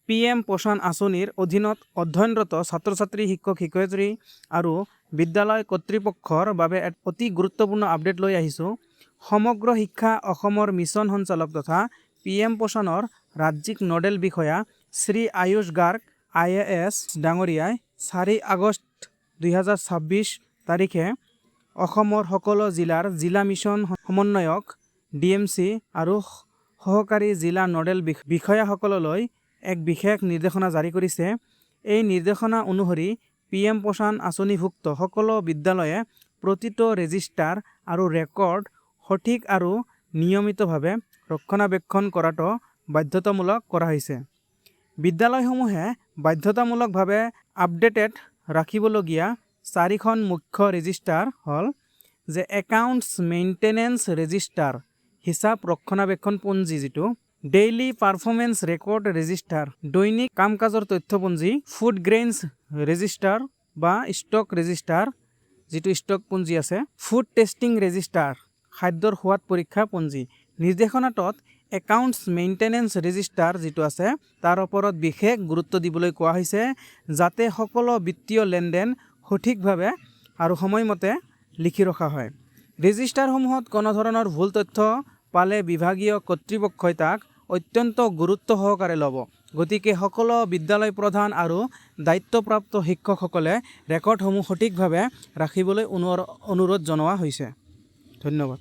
PM পোষণ আঁচনিৰ অধীনত অধ্যয়নৰত ছাত্ৰ ছাত্ৰী শিক্ষক শিক্ষয়িত্ৰী আৰু বিদ্যালয় কৰ্তৃপক্ষৰ বাবে এক অতি গুৰুত্বপূৰ্ণ আপডেট লৈ আহিছোঁ। সমগ্ৰ শিক্ষা অসমৰ মিছন সঞ্চালক তথা PM পোষণৰ ৰাজ্যিক নডেল বিষয়া শ্ৰী আয়ুষ গাৰ্গ IAS ডাঙৰীয়াই 4 আগষ্ট 2026 তাৰিখে অসমৰ সকলো জিলাৰ জিলা মিছন সমন্বয়ক DMC আৰু সহকাৰী জিলা নডেল বিষয়াসকললৈ এক বিশেষ নিৰ্দেশনা জাৰি কৰিছে। এই নিৰ্দেশনা অনুসৰি PM পোষণ আঁচনিভুক্ত সকলো বিদ্যালয়ে প্ৰতিটো ৰেজিষ্টাৰ আৰু ৰেকৰ্ড সঠিক আৰু নিয়মিতভাৱে ৰক্ষণাবেক্ষণ কৰাটো বাধ্যতামূলক কৰা হৈছে। বিদ্যালয়সমূহে বাধ্যতামূলকভাৱে আপডেটেড ৰাখিবলগীয়া 4খন মুখ্য ৰেজিষ্টাৰ হ'ল যে একাউণ্টছ মেইনটেনেন্স ৰেজিষ্টাৰ হিচাপ ৰক্ষণাবেক্ষণ পঞ্জী, যিটো ডেইলি পাৰফৰ্মেন্স ৰেকৰ্ড ৰেজিষ্টাৰ দৈনিক কাম কাজৰ তথ্যপঞ্জী, ফুড গ্ৰেইনছ ৰেজিষ্টাৰ বা ষ্টক ৰেজিষ্টাৰ যিটো ষ্টক পঞ্জী আছে, ফুড টেষ্টিং ৰেজিষ্টাৰ খাদ্যৰ সোৱাদ পৰীক্ষা পঞ্জী। নিৰ্দেশনাটোত একাউণ্টছ মেইনটেনেন্স ৰেজিষ্টাৰ যিটো আছে তাৰ ওপৰত বিশেষ গুৰুত্ব দিবলৈ কোৱা হৈছে, যাতে সকলো বিত্তীয় লেনদেন সঠিকভাৱে আৰু সময়মতে লিখি ৰখা হয়। ৰেজিষ্টাৰসমূহত কোনো ধৰণৰ ভুল তথ্য পালে বিভাগীয় কৰ্তৃপক্ষই তাক অত্যন্ত গুৰুত্ব সহকাৰে ল'ব। গতিকে সকলো বিদ্যালয় প্ৰধান আৰু দায়িত্বপ্ৰাপ্ত শিক্ষকসকলে ৰেকৰ্ডসমূহ সঠিকভাৱে ৰাখিবলৈ অনুৰোধ জনোৱা হৈছে। ধন্যবাদ।